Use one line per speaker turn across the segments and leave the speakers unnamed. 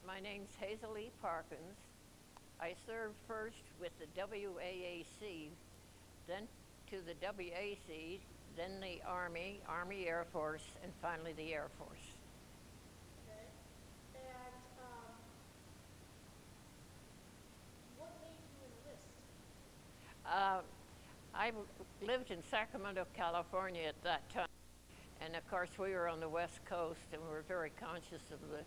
My name's Hazel Parkins. I served first with the WAAC, then to the WAC, then the Army, Army Air Force, and finally the Air Force.
Okay. And what made you enlist?
I lived in Sacramento, California at that time. And of course, we were on the West Coast and we were very conscious of the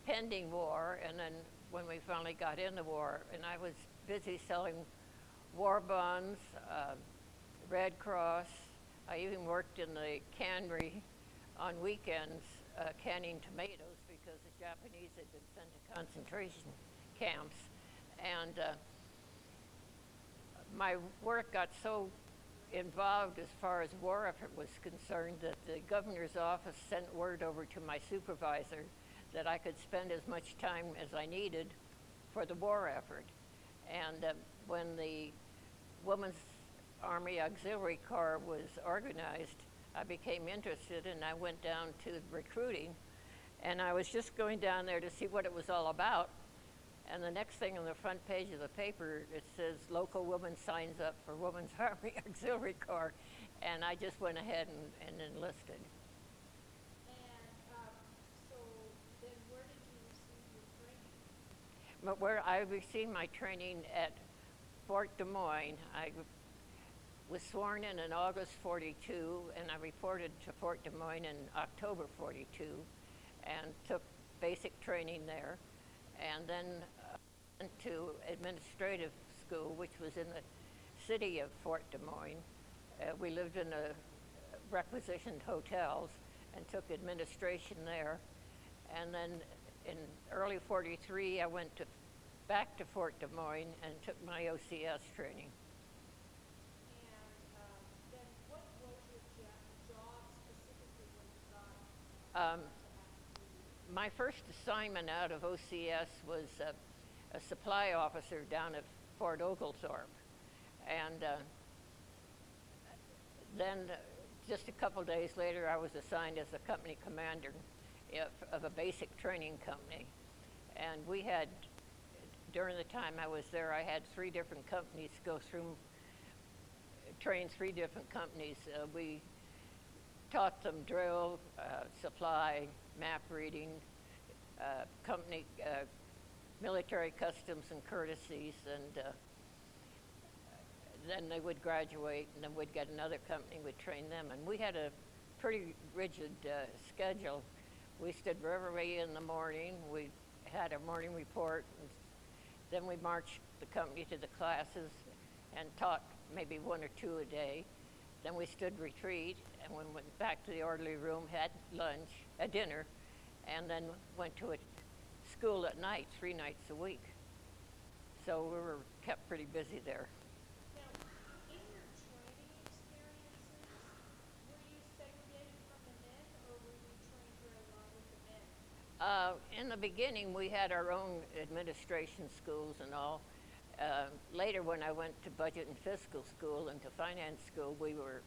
pending war. And then when we finally got in the war, and I was busy selling war bonds, Red Cross. I even worked in the cannery on weekends, canning tomatoes because the Japanese had been sent to concentration camps. And my work got so involved as far as war effort was concerned that the governor's office sent word over to my supervisor that I could spend as much time as I needed for the war effort. And when the Women's Army Auxiliary Corps was organized, I became interested and I went down to recruiting. And I was just going down there to see what it was all about. And the next thing on the front page of the paper, it says local woman signs up for Women's Army Auxiliary Corps. And I just went ahead and enlisted.
And so then where did you receive your training?
But where I received my training at Fort Des Moines, I was sworn in August 42, and I reported to Fort Des Moines in October 42, and took basic training there. And then went to administrative school, which was in the city of Fort Des Moines. We lived in requisitioned hotels and took administration there. And then in early 43, I went back to Fort Des Moines and took my OCS training.
And then what was your job specifically when you got
My first assignment out of OCS was a supply officer down at Fort Oglethorpe. And then just a couple days later, I was assigned as a company commander of a basic training company. And we had, during the time I was there, I had 3 different companies go through, train 3 different companies. We taught them drill, supply, map reading, company, military customs and courtesies, and then they would graduate, and then we'd get another company, would train them. And we had a pretty rigid schedule. We stood very early in the morning. We had a morning report, and then we marched the company to the classes and taught maybe 1 or 2 a day. Then we stood retreat, and we went back to the orderly room, had lunch, a dinner, and then went to a school at night, 3 nights a week. So we were kept pretty busy there.
Now, in your training experiences, were you segregated from the men, or were you trained very well with the men?
In the beginning, we had our own administration schools and all. Later, when I went to budget and fiscal school and to finance school, we were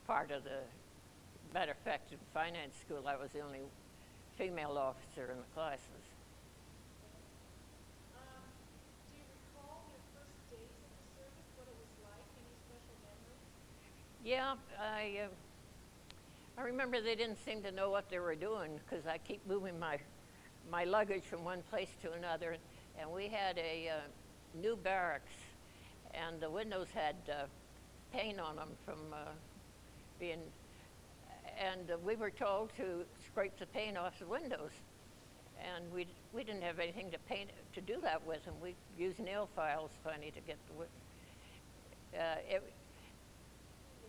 part of the, matter of fact, in finance school, I was the only female officer in the classes.
Do you recall your first days in the service, what it was like, any special memories?
Yeah, I remember they didn't seem to know what they were doing because I keep moving my luggage from one place to another. And we had a new barracks, and the windows had paint on them from being, and we were told to scrape the paint off the windows. And we didn't have anything to do that with, and we used nail files finally to get the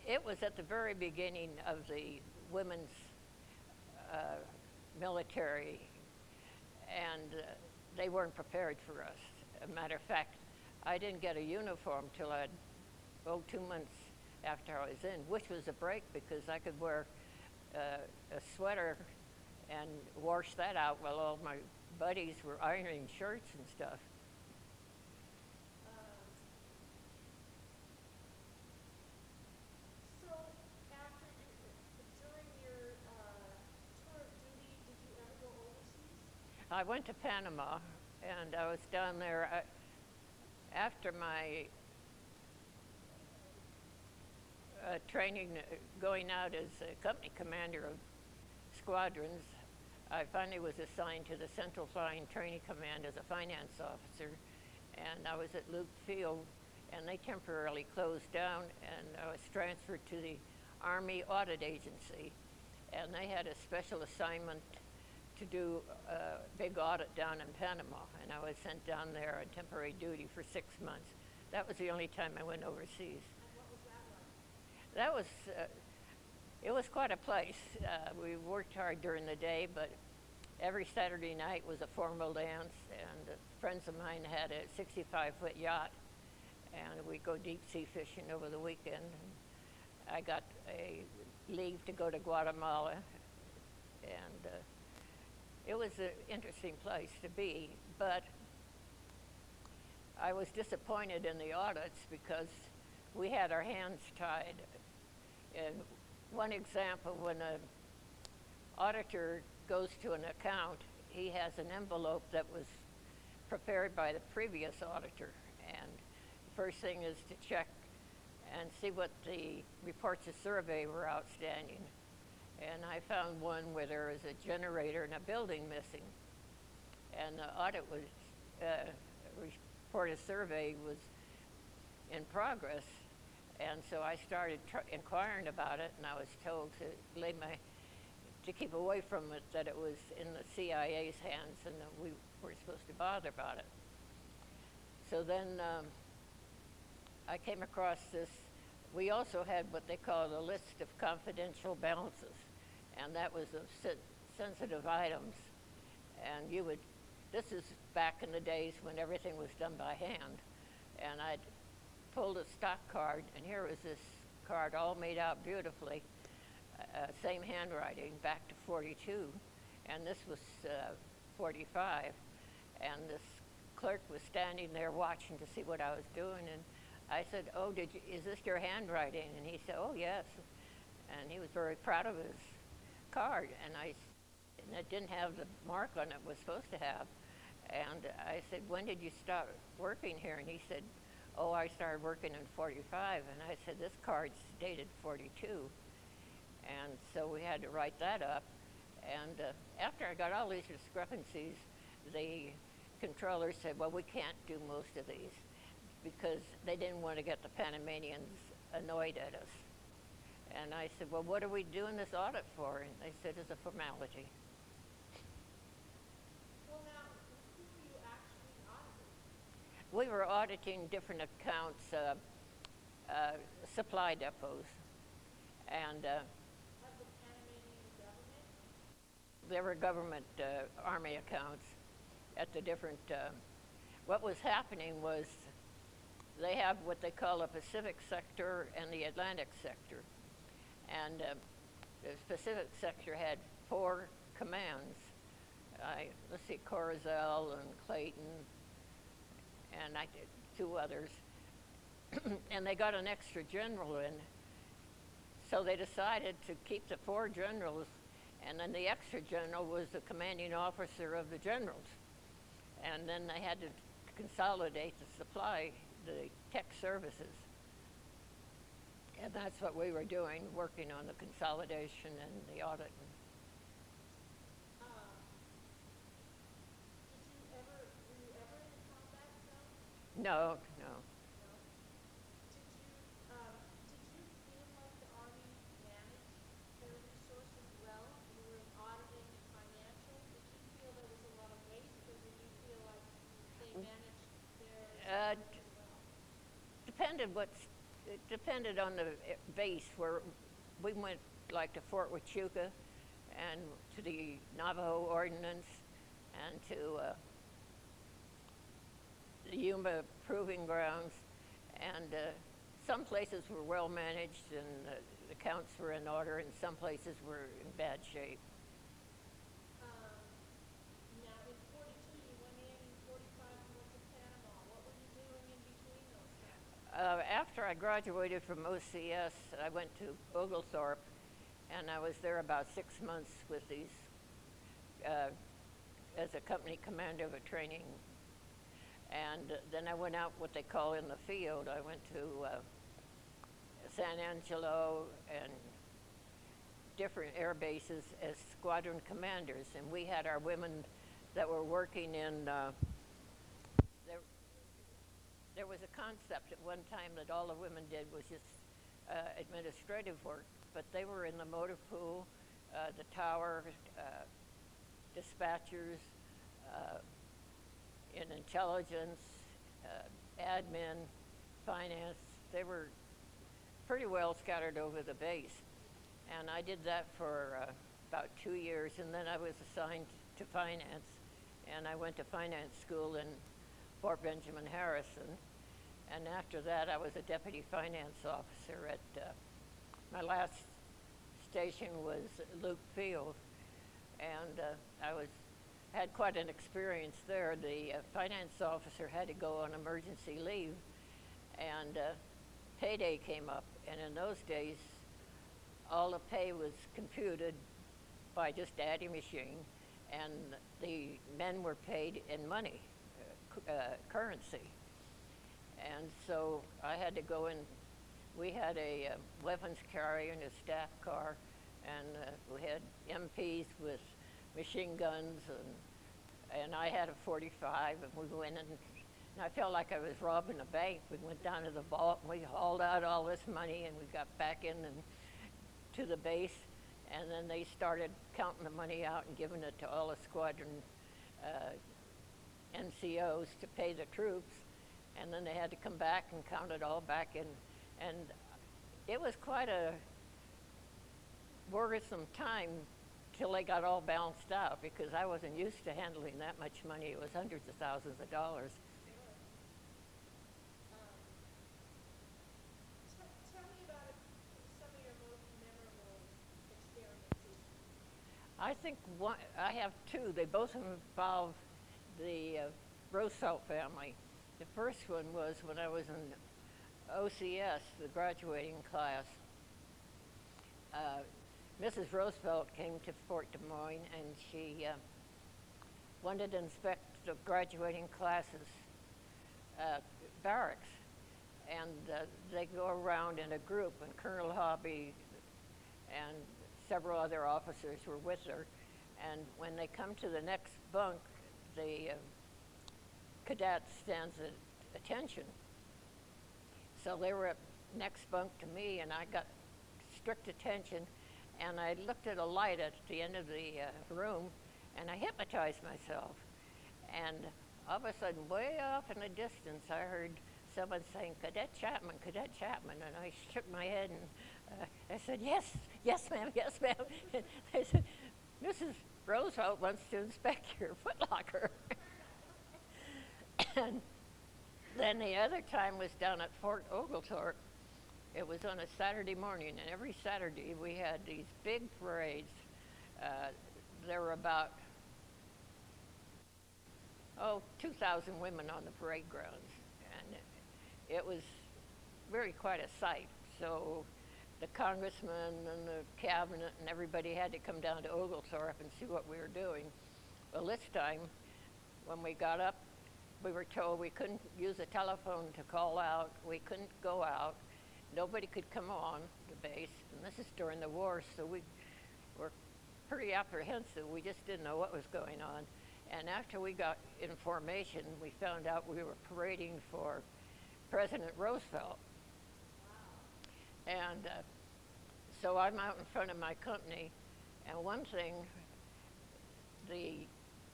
it was at the very beginning of the women's military, and they weren't prepared for us. As a matter of fact, I didn't get a uniform till 2 months after I was in, which was a break because I could wear a sweater and wash that out while all my buddies were ironing shirts and stuff.
So during your tour of duty, did you ever go overseas?
I went to Panama, and I was down there after my training, going out as a company commander of squadrons. I finally was assigned to the Central Flying Training Command as a finance officer, and I was at Luke Field, and they temporarily closed down, and I was transferred to the Army Audit Agency, and they had a special assignment to do a big audit down in Panama, and I was sent down there on temporary duty for 6 months. That was the only time I went overseas.
And what was that like?
That was, it was quite a place. We worked hard during the day, but every Saturday night was a formal dance, and friends of mine had a 65-foot yacht, and we'd go deep sea fishing over the weekend. And I got a leave to go to Guatemala, and it was an interesting place to be, but I was disappointed in the audits because we had our hands tied. And one example, when an auditor goes to an account, he has an envelope that was prepared by the previous auditor. And the first thing is to check and see what the reports of survey were outstanding. And I found one where there was a generator and a building missing. And the audit was, report of survey was in progress. And so I started inquiring about it, and I was told to keep away from it, that it was in the CIA's hands and that we weren't supposed to bother about it. So then I came across this. We also had what they call a list of confidential balances, and that was of sensitive items. And this is back in the days when everything was done by hand. And I'd pulled a stock card, and here was this card all made out beautifully, same handwriting, back to 42, and this was 45. And this clerk was standing there watching to see what I was doing, and I said, "Oh, is this your handwriting?" And he said, "Oh, yes." And he was very proud of his card, and it didn't have the mark on it was supposed to have. And I said, "When did you start working here?" And he said, "Oh, I started working in 45. And I said, "This card's dated 42. And so we had to write that up. And after I got all these discrepancies, the controller said, "Well, we can't do most of these," because they didn't want to get the Panamanians annoyed at us. And I said, "Well, what are we doing this audit for?" And they said, "It's a formality."
Well, now, who were you actually auditing?
We were auditing different accounts, supply depots, and
Of the Panamanian government?
there were government Army accounts at the different. What was happening was they have what they call a Pacific sector and the Atlantic sector. And the Pacific sector had 4 commands. Let's see, Corazell and Clayton, and 2 others. And they got an extra general in. So they decided to keep the 4 generals, and then the extra general was the commanding officer of the generals. And then they had to consolidate the supply, the tech services. And that's what we were doing, working on the consolidation and the audit.
Did were you ever in a combat zone?
No.
No? Did you feel like the Army managed their resources well? You were in auditing and financial. Did you feel there was a lot of waste, or did you feel like they managed their resources well?
It depended on the base. Where we went, like, to Fort Huachuca and to the Navajo Ordnance and to the Yuma Proving Grounds, and some places were well managed and the counts were in order, and some places were in bad shape.
Now, in 42, you went in 45 you went to Panama. What were you doing in between those times?
After I graduated from OCS, I went to Oglethorpe, and I was there about 6 months with these as a company commander of a training. And then I went out what they call in the field. I went to San Angelo and different air bases as squadron commanders. And we had our women that were working in, there was a concept at one time that all the women did was just administrative work, but they were in the motor pool, the tower, dispatchers, in intelligence, admin, finance. They were pretty well scattered over the base. And I did that for about 2 years, and then I was assigned to finance. And I went to finance school in Fort Benjamin Harrison. And after that, I was a deputy finance officer at, my last station was Luke Field. And I had quite an experience there. The finance officer had to go on emergency leave, and payday came up. And in those days, all the pay was computed by just adding machine, and the men were paid in money, currency. And so I had to go in. We had a weapons carrier and a staff car, and we had MPs with machine guns, and I had a 45, and we went in, and I felt like I was robbing a bank. We went down to the vault, and we hauled out all this money, and we got back in and to the base, and then they started counting the money out and giving it to all the squadron NCOs to pay the troops, and then they had to come back and count it all back in, and it was quite a worrisome time till they got all balanced out, because I wasn't used to handling that much money. It was hundreds of thousands of dollars.
Tell me about some of your most memorable experiences.
I think I have two. They both involve the Roosevelt family. The first one was when I was in OCS, the graduating class. Mrs. Roosevelt came to Fort Des Moines, and she wanted to inspect the graduating classes barracks. And they go around in a group, and Colonel Hobby and several other officers were with her. And when they come to the next bunk, the cadet stands at attention. So they were at next bunk to me, and I got strict attention, and I looked at a light at the end of the room, and I hypnotized myself. And all of a sudden, way off in the distance, I heard someone saying, Cadet Chapman, and I shook my head, and I said, yes ma'am, yes ma'am. And they said, Mrs. Roosevelt wants to inspect your footlocker. And then the other time was down at Fort Oglethorpe. It was on a Saturday morning, and every Saturday we had these big parades. There were about 2,000 women on the parade grounds, and it was really quite a sight. So the congressman and the cabinet and everybody had to come down to Oglethorpe and see what we were doing. Well, this time, when we got up, we were told we couldn't use a telephone to call out. We couldn't go out. Nobody could come on the base, and this is during the war, so we were pretty apprehensive. We just didn't know what was going on. And after we got in formation, we found out we were parading for President Roosevelt. And so I'm out in front of my company, and one thing, the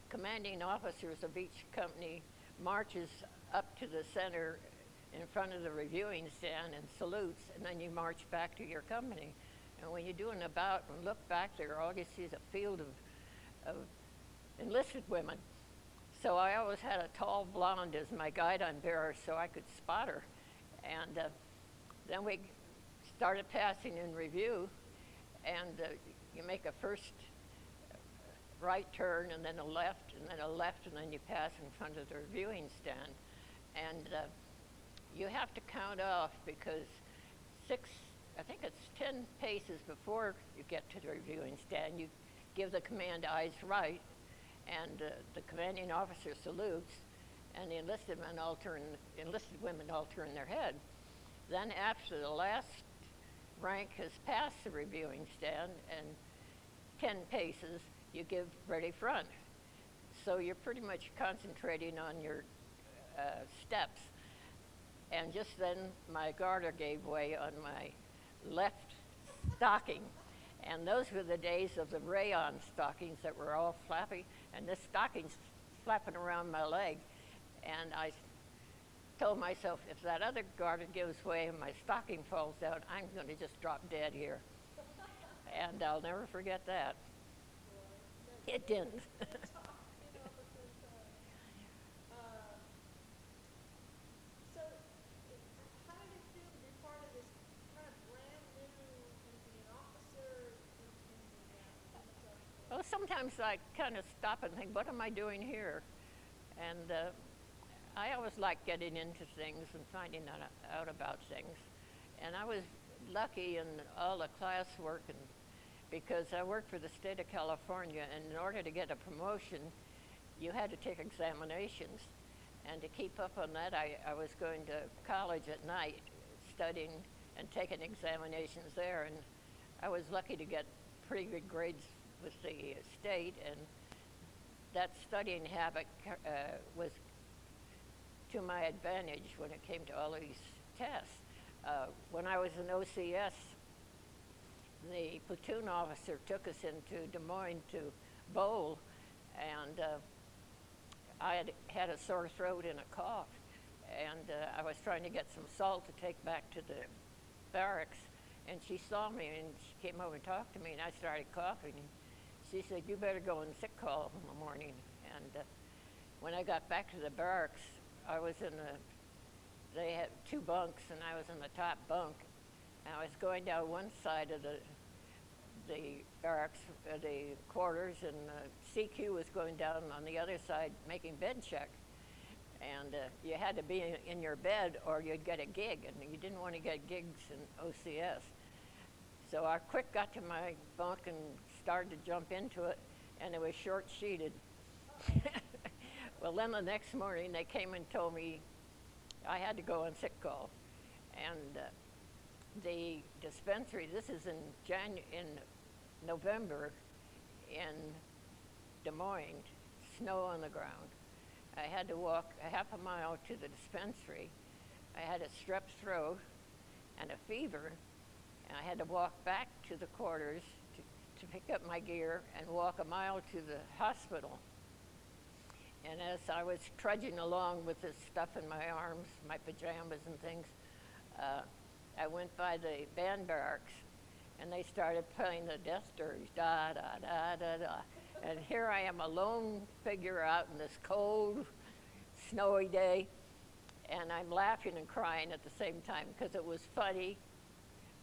commanding officers of each company marches up to the center in front of the reviewing stand and salutes, and then you march back to your company. And when you're doing about and look back there, all you see is a field of enlisted women. So I always had a tall blonde as my guidon bearer so I could spot her. And then we started passing in review, and you make a first right turn, and then a left, and then a left, and then you pass in front of the reviewing stand. And you have to count off, because I think it's 10 paces before you get to the reviewing stand, you give the command eyes right, and the commanding officer salutes, and the enlisted women all turn their head. Then after the last rank has passed the reviewing stand and 10 paces, you give ready front. So you're pretty much concentrating on your steps. And just then my garter gave way on my left stocking. And those were the days of the rayon stockings that were all flappy, and this stocking's flapping around my leg. And I told myself, if that other garter gives way and my stocking falls out, I'm going to just drop dead here. And I'll never forget that. It didn't.
So, how did it feel to be part of this kind of brand new, and be an officer in the military?
Well, sometimes I kind of stop and think, what am I doing here? And I always like getting into things and finding out about things. And I was lucky in all the classwork, and because I worked for the state of California, and in order to get a promotion, you had to take examinations. And to keep up on that, I was going to college at night, studying and taking examinations there. And I was lucky to get pretty good grades with the state, and that studying habit was to my advantage when it came to all these tests. When I was in OCS, the platoon officer took us into Des Moines to bowl, and I had a sore throat and a cough, and I was trying to get some salt to take back to the barracks, and she saw me, and she came over and talked to me, and I started coughing. She said, "You better go on sick call in the morning." And when I got back to the barracks, I was they had 2 bunks, and I was in the top bunk. And I was going down one side of the barracks, the quarters, and CQ was going down on the other side making bed check. And you had to be in your bed or you'd get a gig, and you didn't want to get gigs in OCS. So I quick got to my bunk and started to jump into it, and it was short-sheeted. Well, then the next morning they came and told me I had to go on sick call. And the dispensary, this is in November in Des Moines, snow on the ground. I had to walk a half a mile to the dispensary. I had a strep throat and a fever, and I had to walk back to the quarters to pick up my gear and walk a mile to the hospital. And as I was trudging along with this stuff in my arms, my pajamas and things, I went by the band barracks, and they started playing the Death Dirge, da, da, da, da, da. And here I am, a lone figure out in this cold, snowy day, and I'm laughing and crying at the same time because it was funny,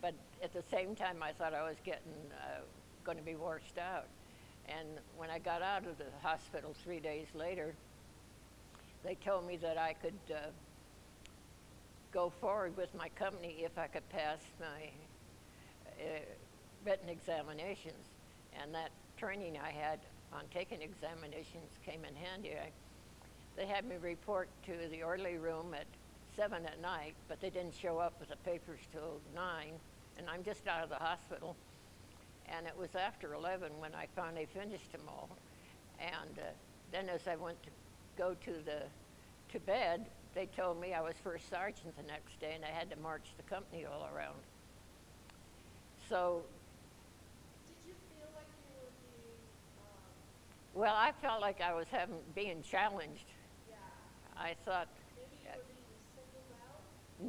but at the same time I thought I was going to be washed out. And when I got out of the hospital 3 days later, they told me that I could go forward with my company if I could pass my written examinations. And that training I had on taking examinations came in handy. They had me report to the orderly room at 7 at night, but they didn't show up with the papers till 9, and I'm just out of the hospital. And it was after 11 when I finally finished them all. And then as I went to go to bed, they told me I was first sergeant the next day, and I had to march the company all around. So.
Did you feel like you were being?
Well, I felt like I was being challenged.
Yeah.
I thought.
Maybe you were being singled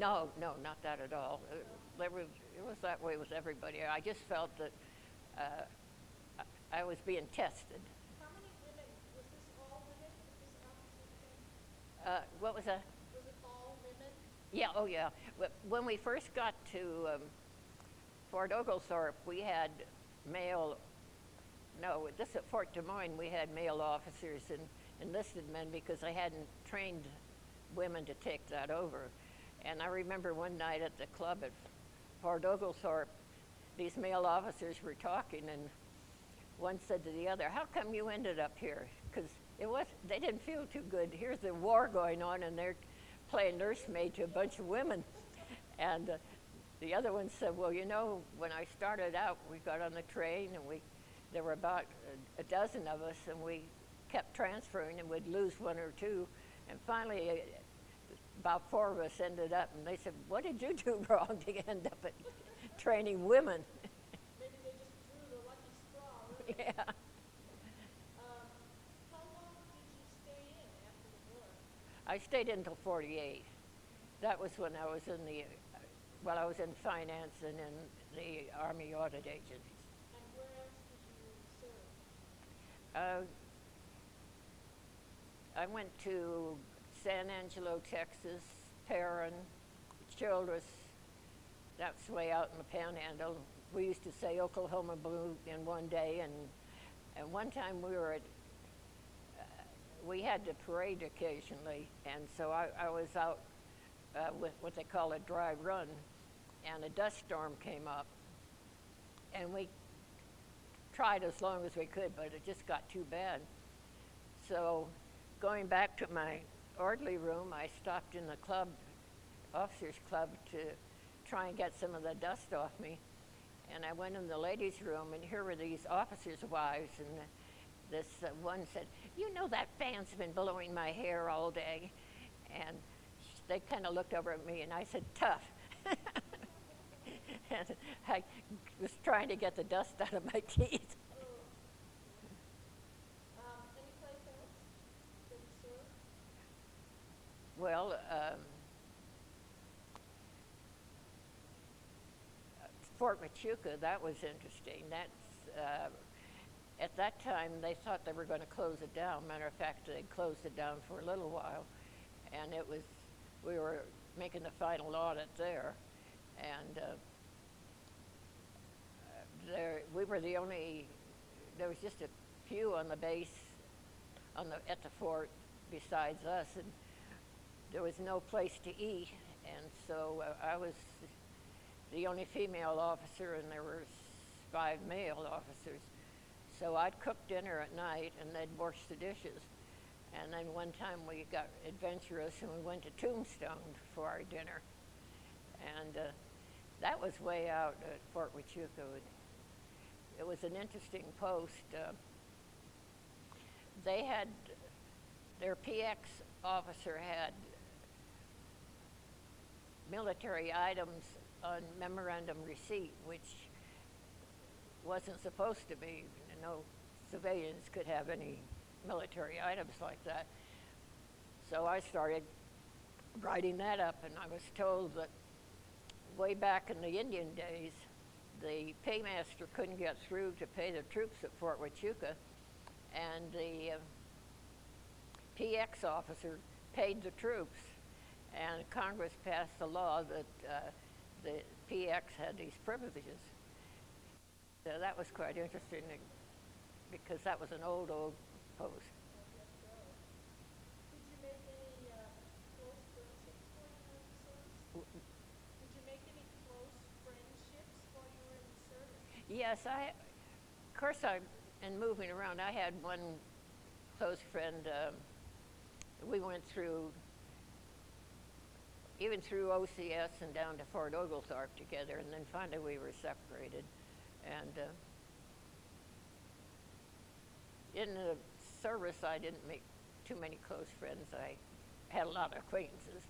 out?
No, not that at all. It was that way with everybody. I just felt that I was being tested.
How many women? Was this all women at this officer?
What was that?
Was it all women?
Yeah, oh yeah. When we first got to Fort Oglethorpe, we had this at Fort Des Moines, we had male officers and enlisted men because I hadn't trained women to take that over. And I remember one night at the club at Fort Oglethorpe, these male officers were talking, and one said to the other, "How come you ended up here? because they didn't feel too good. Here's the war going on, and they're playing nursemaid to a bunch of women. And the other one said, well, you know, when I started out, we got on the train, and there were about a dozen of us, and we kept transferring, and we'd lose one or two. And finally, about 4 of us ended up, and they said, what did you do wrong to end up at training women?
Maybe they just drew the lucky straw, really.
Yeah.
How long did you stay in after the war?
I stayed until 48. That was when I was I was in finance and in the Army Audit Agencies.
And where else did you serve?
I went to San Angelo, Texas, Perrin, Childress. That's way out in the Panhandle. We used to say Oklahoma Blue in one day, and one time we had to parade occasionally, and so I was out with what they call a dry run, and a dust storm came up, and we tried as long as we could, but it just got too bad. So going back to my orderly room, I stopped in the club, officers club, to try and get some of the dust off me. And I went in the ladies' room, and here were these officers' wives, and this one said, you know that fan's been blowing my hair all day. And they kind of looked over at me, and I said, tough. And I was trying to get the dust out of my teeth.
Any place else that you served?
Well, Fort Machuca, that was interesting. That's at that time they thought they were going to close it down. Matter of fact, they closed it down for a little while, and we were making the final audit there, and we were the only. There was just a few on the base, at the fort, besides us, and there was no place to eat, and so I was the only female officer, and there were 5 male officers. So I'd cook dinner at night, and they'd wash the dishes. And then one time we got adventurous, and we went to Tombstone for our dinner. And that was way out at Fort Huachuca. It was an interesting post. They had, their PX officer had military items on memorandum receipt, which wasn't supposed to be. No civilians could have any military items like that. So I started writing that up, and I was told that way back in the Indian days, the paymaster couldn't get through to pay the troops at Fort Huachuca, and the PX officer paid the troops, and Congress passed a law that the PX had these privileges. So that was quite interesting, because that was an old post.
Did you make any close friendships while you were in the service? Did you make any close friendships while you were in the service?
Yes, of course, in moving around, I had one close friend. We went even through OCS and down to Fort Oglethorpe together, and then finally we were separated. And in the service, I didn't make too many close friends. I had a lot of acquaintances.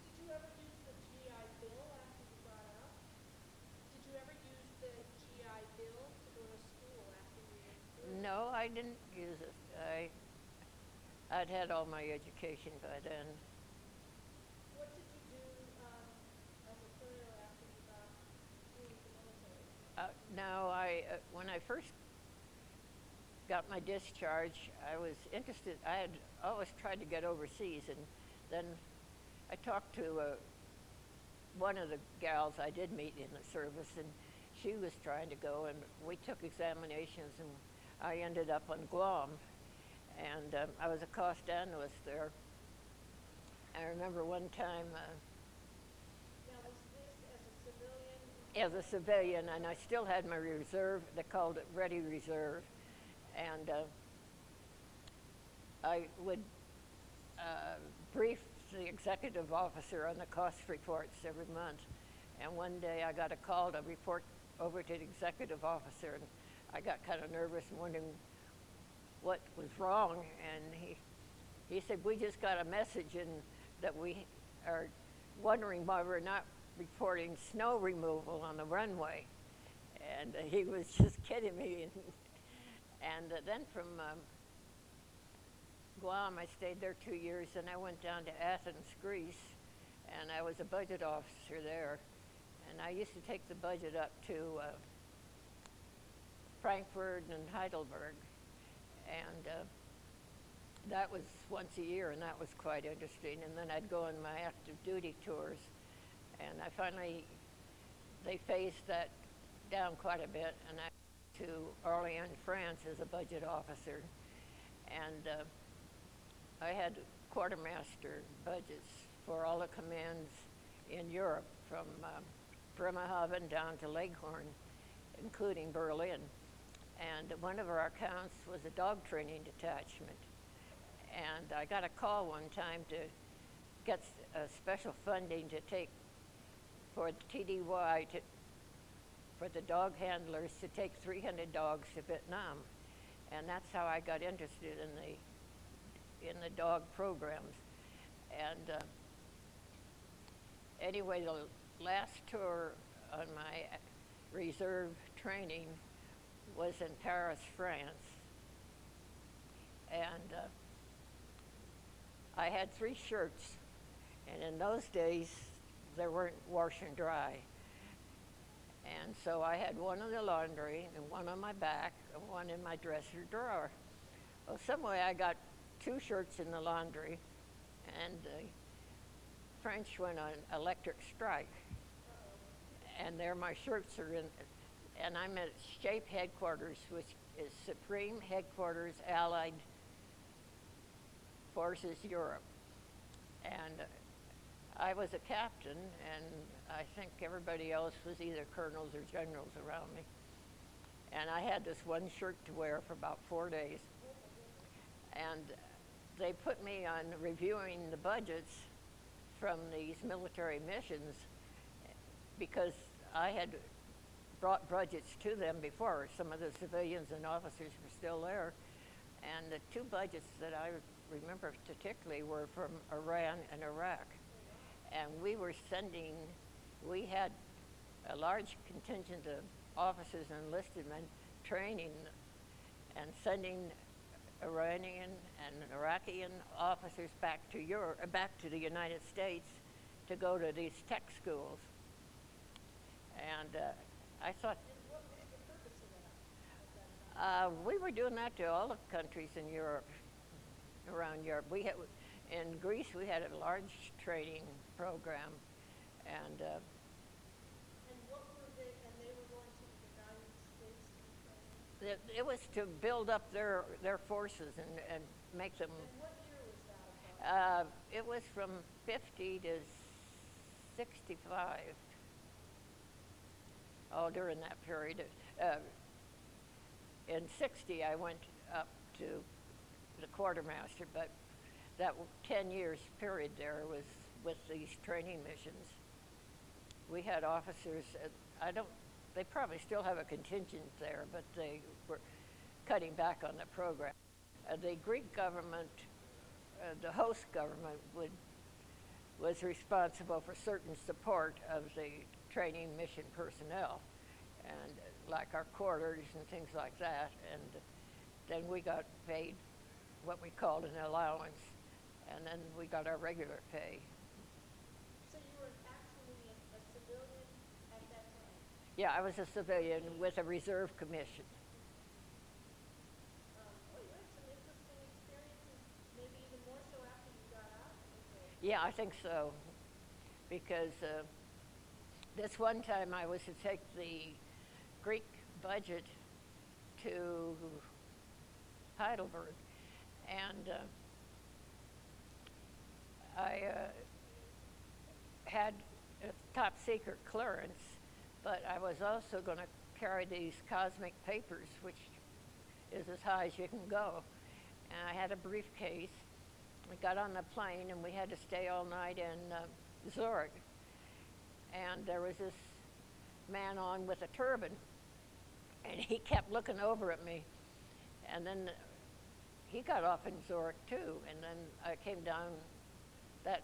Did you ever use the GI Bill after you got out? Did you ever use the GI Bill to go to school after you were in service?
No, I didn't use it. I'd had all my education by then.
What did you do as a career after you got through with the military?
No, when I first got my discharge, I was interested. I had always tried to get overseas, and then I talked to one of the gals I did meet in the service, and she was trying to go, and we took examinations, and I ended up on Guam, and I was a cost analyst there. I remember one time.
Now, was this as a civilian
as a civilian, and I still had my reserve. They called it Ready Reserve, and I would brief the executive officer on the cost reports every month. And one day I got a call to report over to the executive officer, and I got kind of nervous and wondering what was wrong. And he said, "We just got a message in that we are wondering why we're not reporting snow removal on the runway." And he was just kidding me. And then from Guam, I stayed there 2 years, and I went down to Athens, Greece, and I was a budget officer there. And I used to take the budget up to Frankfurt and Heidelberg, and that was once a year, and that was quite interesting. And then I'd go on my active duty tours, and they phased that down quite a bit, and I went to Orléans, France as a budget officer, and I had quartermaster budgets for all the commands in Europe, from Bremerhaven down to Leghorn, including Berlin. And one of our accounts was a dog training detachment. And I got a call one time to get special funding to take for the TDY, for the dog handlers to take 300 dogs to Vietnam. And that's how I got interested in the dog programs. And anyway, the last tour on my reserve training was in Paris, France. And I had 3 shirts, and in those days there weren't wash and dry. And so I had one in the laundry and one on my back and one in my dresser drawer. Well, some way I got 2 shirts in the laundry, and the French went on electric strike. And there my shirts are in, and I'm at SHAPE headquarters, which is Supreme Headquarters Allied Forces Europe. And I was a captain, and I think everybody else was either colonels or generals around me. And I had this one shirt to wear for about 4 days. And they put me on reviewing the budgets from these military missions because I had brought budgets to them before. Some of the civilians and officers were still there. And the 2 budgets that I remember particularly were from Iran and Iraq. And we had a large contingent of officers and enlisted men training and sending Iranian and Iraqi officers back to the United States to go to these tech schools. And I thought,
What was the purpose of that?
we were doing that to all the countries in Europe, around Europe. In Greece, we had a large training program, and
what were they? And they were going to the United States to be trained.
it was to build up their forces and make them.
And what year was that?
It was from 50 to 65. Oh, during that period. In 60, I went up to the quartermaster, but that 10 years period there was with these training missions. We had officers, they probably still have a contingent there, but they were cutting back on the program. The Greek government, the host government, was responsible for certain support of the training mission personnel, and like our quarters and things like that. And then we got paid what we called an allowance, and then we got our regular pay.
So you were actually a civilian at that time?
Yeah, I was a civilian with a reserve commission.
Well, you had some interesting experiences, maybe even more so after you got out? Okay.
Yeah, I think so, because this one time I was to take the Greek budget to Heidelberg, and I had a top secret clearance But I was also going to carry these cosmic papers, which is as high as you can go. And I had a briefcase. We got on the plane, and we had to stay all night in Zurich. And there was this man on with a turban, and he kept looking over at me. And then he got off in Zurich too, and then I came down that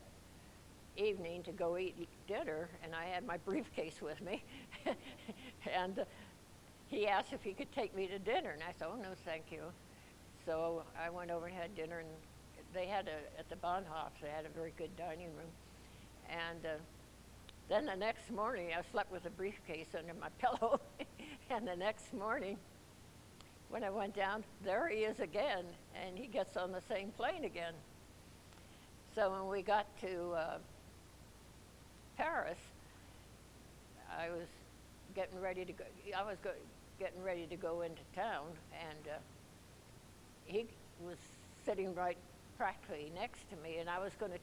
evening to go eat dinner, and I had my briefcase with me. And he asked if he could take me to dinner, and I said, oh, no, thank you. So I went over and had dinner, and they had at the Bahnhof, they had a very good dining room. And then the next morning, I slept with a briefcase under my pillow. And the next morning, when I went down, there he is again, and he gets on the same plane again. So when we got to Paris, I was getting ready to go. Getting ready to go into town, and he was sitting right practically next to me, and I was going to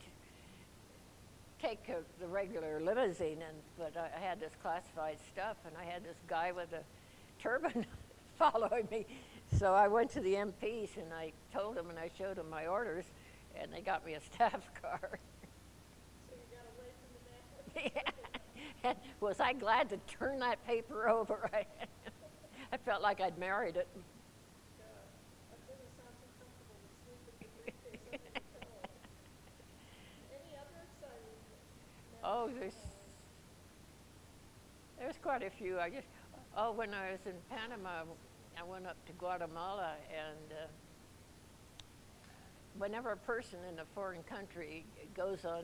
take the regular limousine, but I had this classified stuff, and I had this guy with a turban following me. So I went to the MPs, and I told them, and I showed them my orders, and they got me a staff car.
So you got away from the man.
Yeah. And was I glad to turn that paper over? I felt like I'd married it.
That doesn't sound too comfortable to sleep with your briefcase under the pillow. Any other exciting
Oh,
memories?
there's quite a few. When I was in Panama, I went up to Guatemala, and whenever a person in a foreign country goes on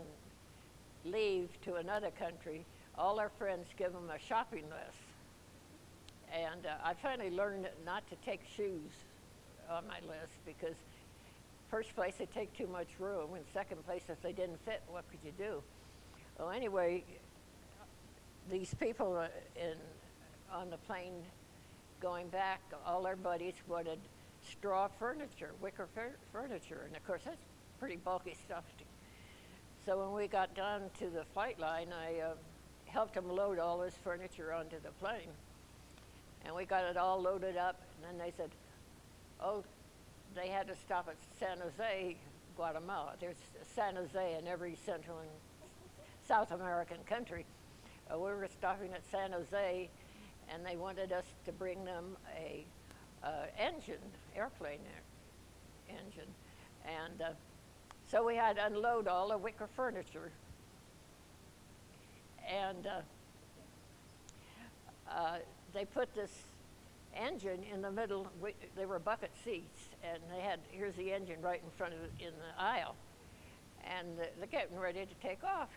leave to another country, all our friends give them a shopping list. And I finally learned not to take shoes on my list, because first place, they take too much room, and second place, if they didn't fit, what could you do? Well, anyway, these people on the plane going back, all our buddies wanted straw furniture, wicker furniture, and of course that's pretty bulky stuff. So when we got down to the flight line, I helped them load all this furniture onto the plane. And we got it all loaded up, and then they said, oh, they had to stop at San Jose, Guatemala. There's San Jose in every Central and South American country. We were stopping at San Jose, and they wanted us to bring them a airplane engine. And so we had to unload all the wicker furniture. And they put this engine in the middle. There were bucket seats, and here's the engine right in front of it in the aisle. And they're getting ready to take off.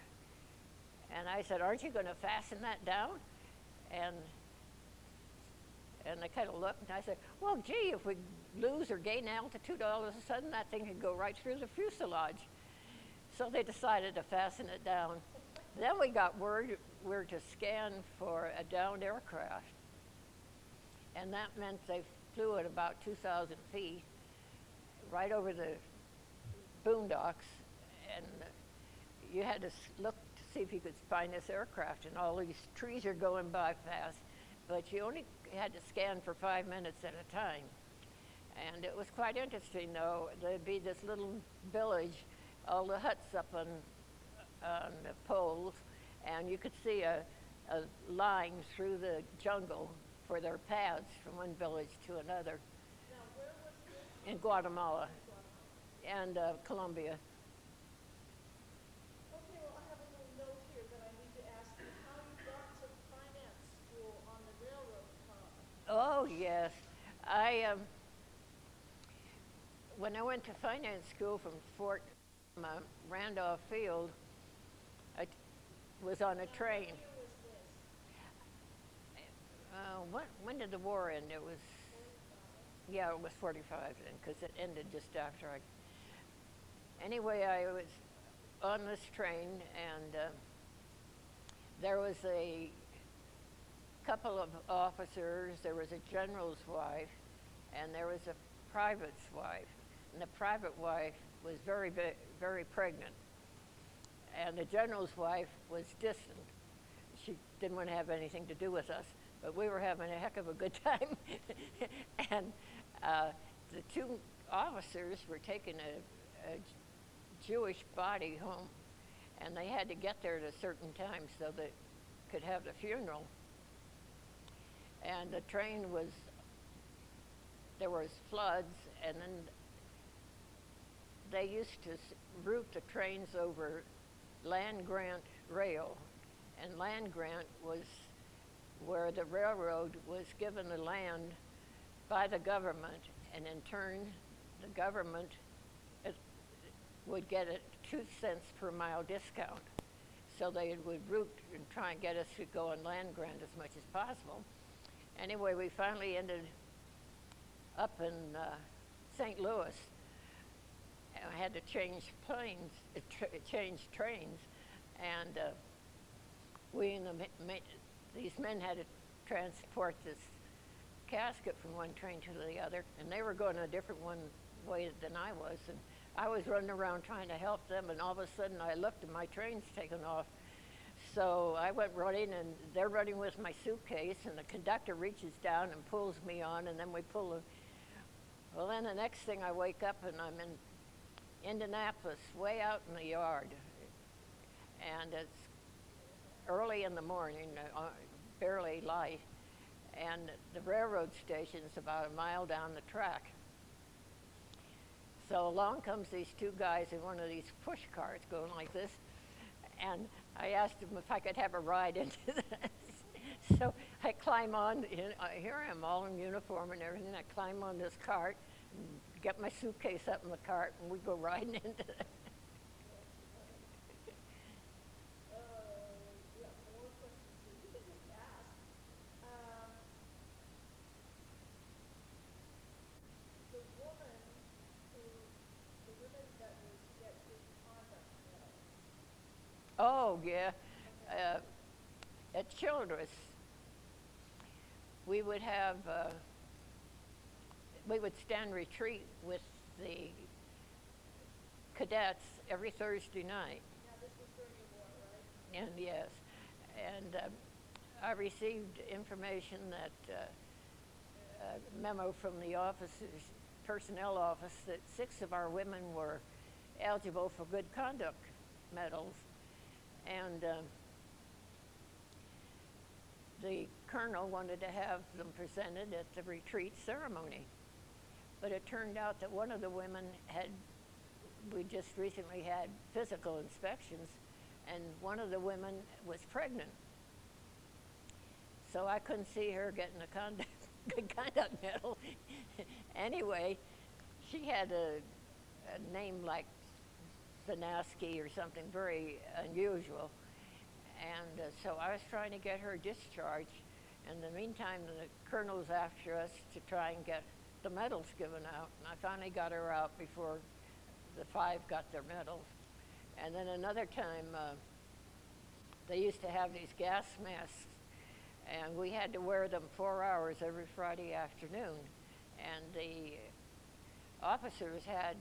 And I said, aren't you going to fasten that down? And they kind of looked, and I said, well, gee, if we lose or gain altitude all of a sudden, that thing could go right through the fuselage. So they decided to fasten it down. Then we got word we were to scan for a downed aircraft. And that meant they flew at about 2,000 feet, right over the boondocks, and you had to look to see if you could find this aircraft, and all these trees are going by fast, but you only had to scan for 5 minutes at a time. And it was quite interesting, though. There'd be this little village, all the huts up on the poles, and you could see a line through the jungle for their paths from one village to another.
Now, where was this?
In Guatemala and Colombia.
Okay, well, I have a little note here that I need to ask you. How you got to finance school on the railroad car?
Oh, yes. When I went to finance school from Fort Randolph Field, I was on a train.
What year was this?
When did the war end? It was,
45.
yeah, it was 45 then, because it ended just after Anyway, I was on this train, and there was a couple of officers, there was a general's wife, and there was a private's wife. And the private wife was very, very pregnant. And the general's wife was distant. she didn't want to have anything to do with us. But we were having a heck of a good time. And the two officers were taking a Jewish body home, and they had to get there at a certain time so they could have the funeral. And the train was, there was floods, and then they used to route the trains over land grant rail, and land grant was where the railroad was given the land by the government, and in turn the government would get a 2 cents per mile discount. So they would route and try and get us to go on land grant as much as possible. Anyway, we finally ended up in St. Louis, and I had to change trains, and we and these men had to transport this casket from one train to the other, and they were going a different way than I was, and I was running around trying to help them, and all of a sudden I looked and my train's taken off. So I went running, and they're running with my suitcase, and the conductor reaches down and pulls me on, and then we pull the, well, then the next thing I wake up and I'm in Indianapolis, way out in the yard, and it's early in the morning, barely light, and the railroad station's about a mile down the track. So along comes these two guys in one of these push carts going like this, and I asked them if I could have a ride into this. So I climb on, here I am all in uniform and everything, I climb on this cart, and get my suitcase up in the cart, and we go riding into it. Oh, yeah. At Childress, we would have, we would stand retreat with the cadets every Thursday night.
Now, this was during the war, right?
And yes, and I received information that, a memo from the officers, personnel office, that 6 of our women were eligible for good conduct medals. And the colonel wanted to have them presented at the retreat ceremony. But it turned out that one of the women we just recently had physical inspections, and one of the women was pregnant. So I couldn't see her getting a good conduct medal. Anyway, she had a name like Zanaski or something very unusual, and so I was trying to get her discharged. In the meantime, the colonel was after us to try and get the medals given out, and I finally got her out before the 5 got their medals. And then another time, they used to have these gas masks, and we had to wear them 4 hours every Friday afternoon, and the officers had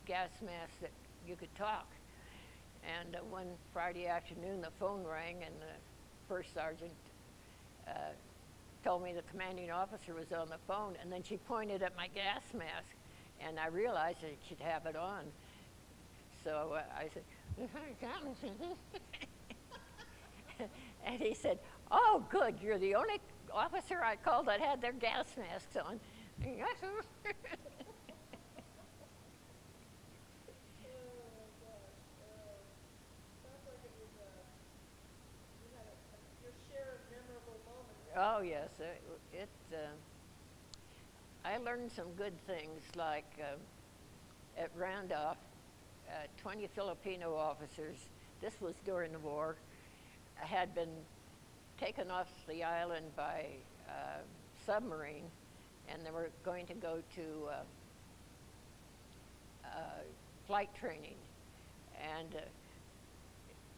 gas masks that you could talk. And one Friday afternoon, the phone rang, and the first sergeant told me the commanding officer was on the phone, and then she pointed at my gas mask, and I realized that she'd have it on. So I said, and he said, "Oh, good, you're the only officer I called that had their gas masks on." Oh, yes. I learned some good things, like at Randolph, 20 Filipino officers, this was during the war, had been taken off the island by submarine, and they were going to go to flight training. And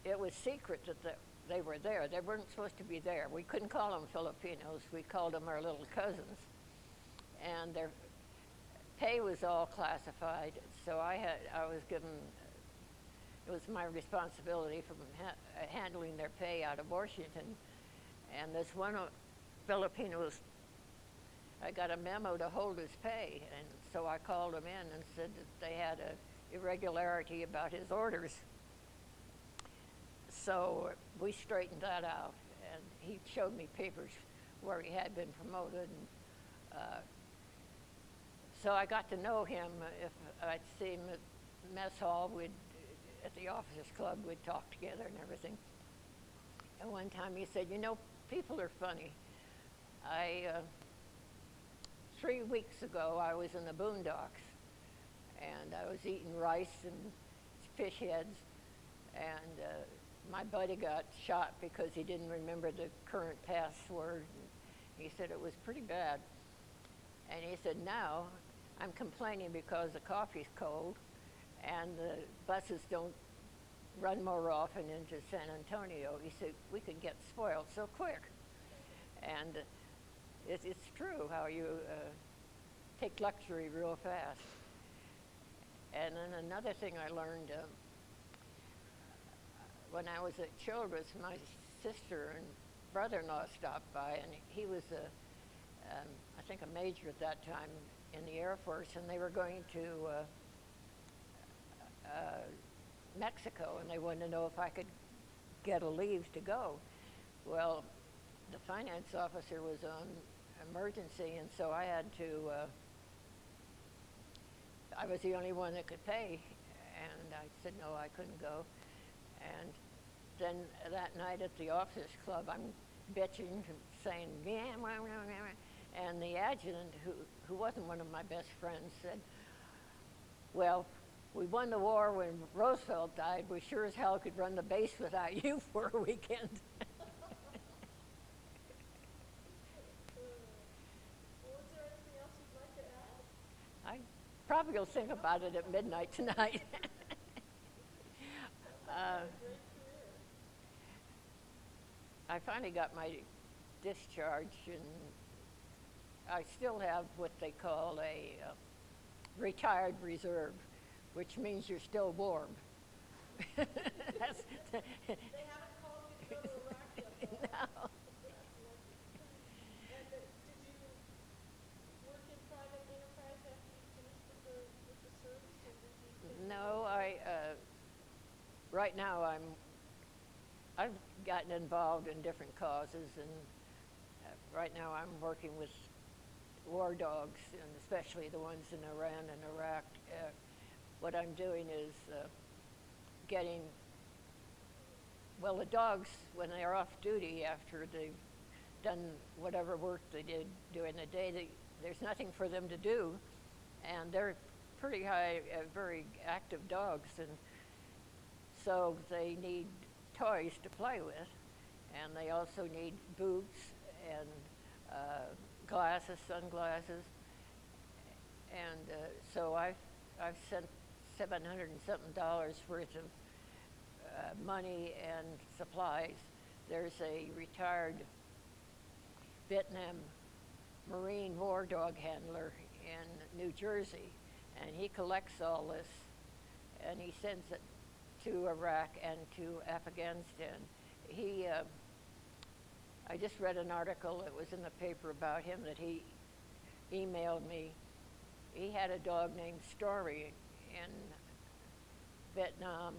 it was secret that they were there. They weren't supposed to be there. We couldn't call them Filipinos. We called them our little cousins. And their pay was all classified, so I was given it was my responsibility from handling their pay out of Washington. And this one Filipino, I got a memo to hold his pay, and so I called him in and said that they had an irregularity about his orders. So we straightened that out, and he showed me papers where he had been promoted. And, so I got to know him. If I'd see him at mess hall, at the officers club, we'd talk together and everything. And one time he said, "You know, people are funny. 3 weeks ago, I was in the boondocks, and I was eating rice and fish heads, and my buddy got shot because he didn't remember the current password. He said it was pretty bad. And he said, now I'm complaining because the coffee's cold and the buses don't run more often into San Antonio." He said, "We could get spoiled so quick." And it's true how you take luxury real fast. And then another thing I learned, when I was at Childress, my sister and brother-in-law stopped by, and he was I think a major at that time in the Air Force, and they were going to Mexico, and they wanted to know if I could get a leave to go. Well, the finance officer was on emergency, and so I had to, I was the only one that could pay, and I said no, I couldn't go. And then that night at the officers club, I'm bitching, saying, yeah, and the adjutant, who wasn't one of my best friends, said, "Well, we won the war when Roosevelt died. We sure as hell could run the base without you for a weekend."
Well, is there anything else you'd like to add?
I probably will think about it at midnight tonight.
Great career.
I finally got my discharge, and I still have what they call a retired reserve, which means you're still warm.
They haven't called you to go to Iraq yet, though.
No.
That's lucky. And did you work in private enterprise after you finished with the service, or did you take
No, right now I've gotten involved in different causes, and right now I'm working with war dogs, and especially the ones in Iran and Iraq. What I'm doing is getting, well, the dogs, when they're off duty after they've done whatever work they did during the day, there's nothing for them to do, and they're pretty high, very active dogs, and so they need toys to play with, and they also need boots and glasses, sunglasses, and so I've sent $700 and something worth of money and supplies. There's a retired Vietnam Marine war dog handler in New Jersey, and he collects all this, and he sends it to Iraq and to Afghanistan. I just read an article that was in the paper about him that he emailed me. He had a dog named Stormy in Vietnam,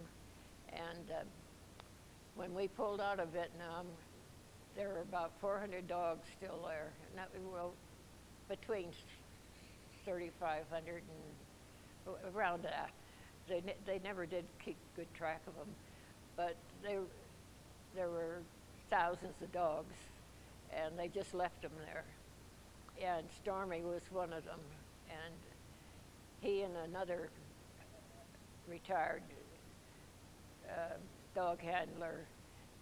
and when we pulled out of Vietnam, there were about 400 dogs still there, and that, well, between 3,500 and around that. They never did keep good track of them, but there were thousands of dogs, and they just left them there. And Stormy was one of them, and he and another retired dog handler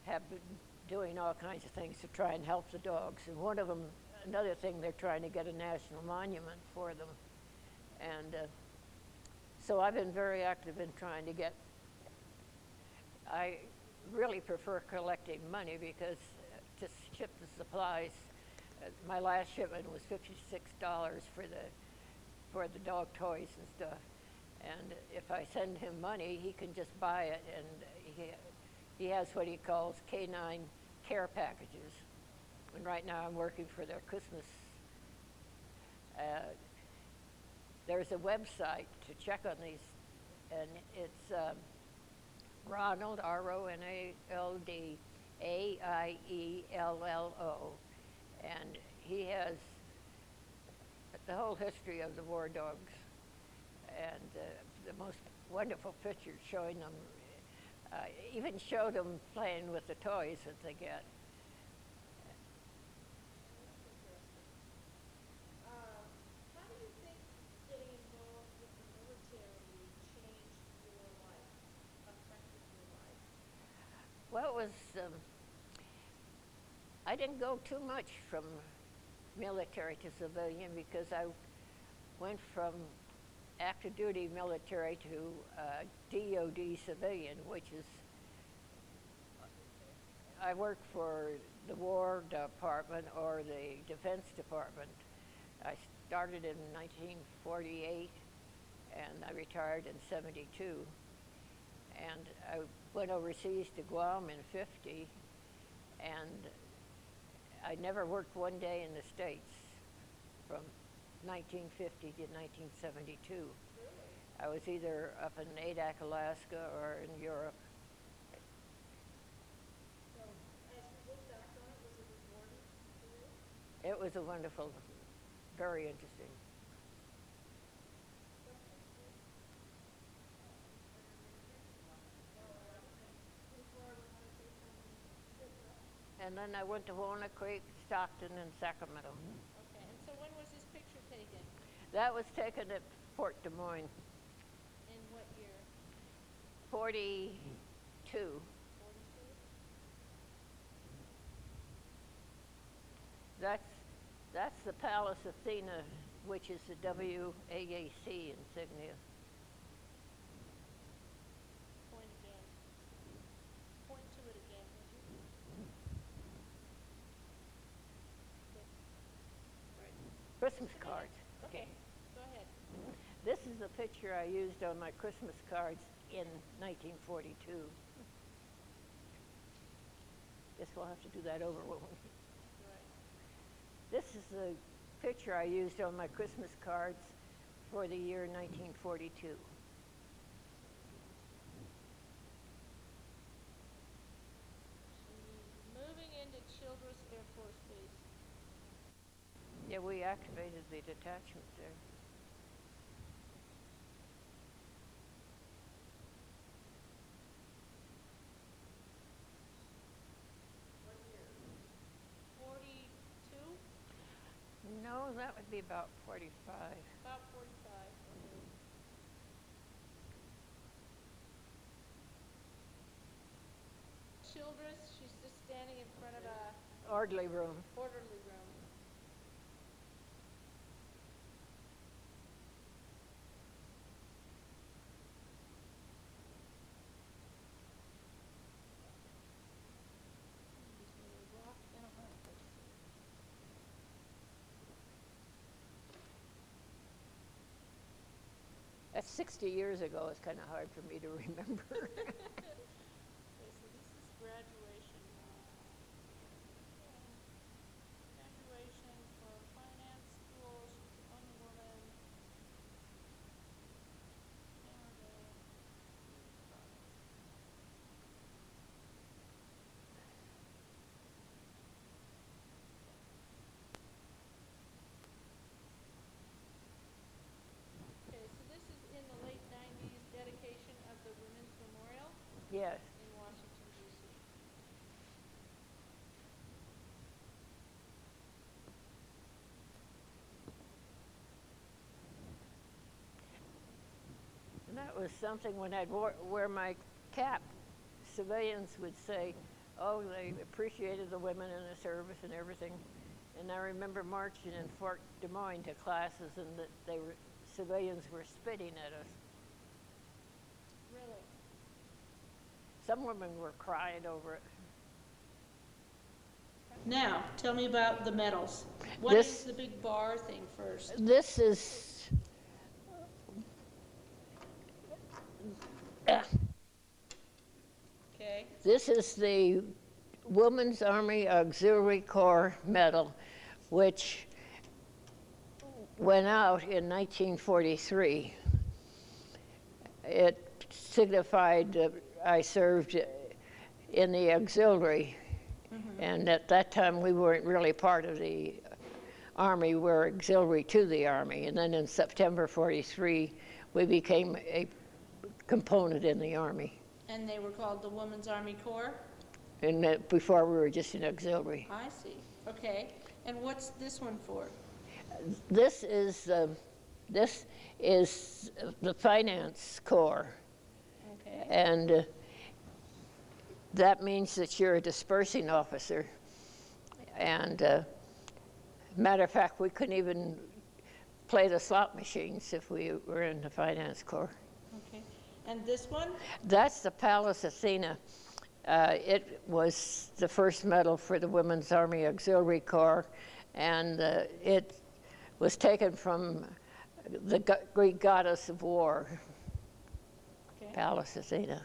have been doing all kinds of things to try and help the dogs. And one of them, another thing, they're trying to get a national monument for them. And so I've been very active in trying to get, I really prefer collecting money because to ship the supplies, my last shipment was $56 for the dog toys and stuff. And if I send him money, he can just buy it, and he has what he calls canine care packages. And right now I'm working for their Christmas. There's a website to check on these, and it's Ronald, Ronald, Aiello, and he has the whole history of the war dogs, and the most wonderful pictures showing them. Even showed them playing with the toys that they get.
How do you think getting involved with the military changed your life, affected your life?
Well, it was, I didn't go too much from military to civilian because I went from active duty military to DOD civilian, which is, I worked for the War Department or the Defense Department. I started in 1948 and I retired in 72. And I went overseas to Guam in 50, and I never worked one day in the States from 1950 to 1972.
Really?
I was either up in Adak, Alaska, or in Europe.
So, as you look back on it, was it rewarding for you?
It was a wonderful, very interesting.
Questions, please? Before I want to say something. Good, Brett.
And then I went to Walnut Creek, Stockton, and Sacramento.
Okay, and so when was this picture taken?
That was taken at Fort Des Moines,
In what year?
42.
42?
That's the Palace Athena, which is the WAAC insignia.
Point again. Point to it again, would you? Right.
Christmas cards.
Okay, go ahead.
This is the picture I used on my Christmas cards in 1942. Guess we'll have to do that over, won't we?
Right.
This is the picture I used on my Christmas cards for the year 1942.
Moving into Childress Air Force Base.
Yeah, we activated the detachment there.
What year? 42?
No, that would be about 45.
About 45. Okay. Childress, she's just standing in front of a
Orderly room.
orderly room. Between a rock and a hard place.
That's 60 years ago. It's kind of hard for me to remember.
Okay, so this is graduation. Graduation for finance school, she's a young woman. Canada. Okay, so this is in the late 90s, dedication of the Women's Memorial
Yes.
in Washington, D.C.
And that was something when I'd wear my cap, civilians would say, oh, they appreciated the women in the service and everything. And I remember marching in Fort Des Moines to classes, and that civilians were spitting at us.
Really?
Some women were crying over it.
Now, tell me about the medals. What
This-
is the big bar thing first?
This is
Okay.
This is the Women's Army Auxiliary Corps Medal, which went out in 1943. It signified that I served in the auxiliary, and at that time we weren't really part of the Army, we were auxiliary to the Army. And then in September 43, we became a component in the Army.
And they were called the Women's Army Corps?
And before we were just an auxiliary.
I see. Okay. And what's this one for?
This is the Finance Corps.
Okay.
And that means that you're a dispersing officer. And matter of fact, we couldn't even play the slot machines if we were in the Finance Corps.
Okay. And this one?
That's the Pallas Athena. It was the first medal for the Women's Army Auxiliary Corps, and it was taken from the Greek goddess of war,
Okay.
Pallas Athena.